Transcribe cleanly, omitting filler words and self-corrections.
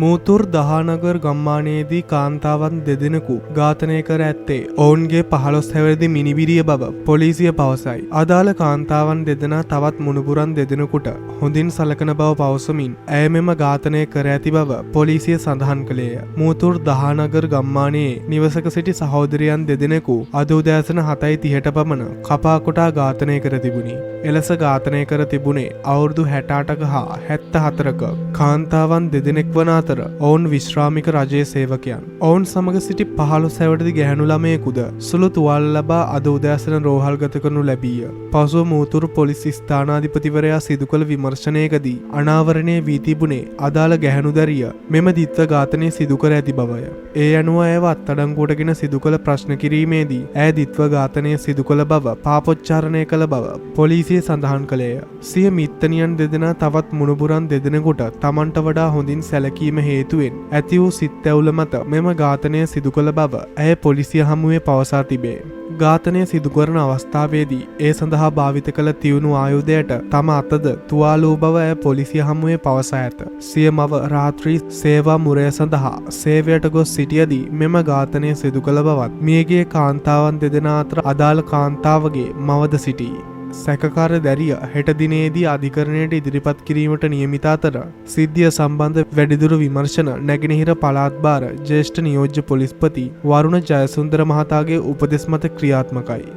මූතුර් දහනගර් ගම්මානයේදී කාන්තාවන් දෙදෙනෙකු ඝාතනය කර ඇත්තේ ඔවුන්ගේ 15 හැවිරිදි මිනිබිරිය බව පොලිසිය පවසයි. අදාළ කාන්තාවන් දෙදෙනා තවත් මුණුබුරන් දෙදෙනෙකුට හොඳින් සලකන බව පවසමින් ඇය මෙම ඝාතනය කර ඇති බව පොලිසිය සඳහන් කළේය. මූතුර් දහනගර් ගම්මානයේ නිවසක සිටි සහෝදරයන් දෙදෙනෙකු අද උදෑසන 7:30ට පමණ කපා කොටා ඝාතනය කර තිබුණි. එලෙස ඝාතනය කර තිබුණේ අවුරුදු 68ක හා 74ක කාන්තාවන් දෙදෙනෙක් වන අතර ඔවුන් විශ්‍රාමික රජයේ සේවකයන්. ඔවුන් සමග සිටි 15 හැවිරිදි ගැහැණු ළමයෙකුද සුළු තුවාල ලබා අද උදෑසන රෝහල්ගත කරනු ලැබීය. පසුව මූතුර් පොලිස් ස්ථානාධිපතිවරයා සිදු කළ විමර්ශනයකදී අනාවරණය වී තිබුණේ අදාළ ගැහැණුදරිය මෙම ද්විත්ව ඝාතනය සිදු කර ඇති බවය. ඒ අනුව ඇයව අත්අඩංගුවටගෙන සිදු කළ ප්‍රශ්න කිරීමේදී ඇය ද්විත්ව ඝාතනය සිදු කළ බව පාපොච්චාරණය කළ බව පොලිසිය සඳහන් කළේය. සිය මිත්තණියන් දෙදෙනා තවත් මුණුබුරන් දෙදෙනෙකුට තමන්ට වඩා හොඳින් සැලකීම හේතුවෙන් ඇති වූ සිත් තැවුල මත මෙම ඝාතනය සිදු කළ බව ඇය පොලිසිය හමුවේ පවසා තිබේ. ඝාතනය සිදු කරන අවස්ථාවේදී ඒ සඳහා භාවිත කළ තියුණු ආයුධයට තම අතද තුවාල වූ බව ඇය පොලිසිය හමුවේ පවසා ඇත. සිය මව රාත්‍රී සේවා මුරය සඳහා සේවයට ගොස් සිටියදී මෙම ඝාතනය සිදු කළ බවත් මියගිය කාන්තාවන් දෙදෙනා අතර අදාළ කාන්තාවගේ මවද සිටී. සැකකාර දැරිය හෙට දිනේදී අධිකරණයට ඉදිරිපත් කිරීමට නියමිත අතර සිද්ධිය සම්බන්ධ වැඩිදුර විමර්ශන නැගෙනහිර පළාත් භාර ජ්‍යෙෂ්ඨ නියෝජ්‍ය පොලිස්පති වරුණ ජයසුන්දර මහතාගේ උපදෙස් මත ක්‍රියාත්මකයි.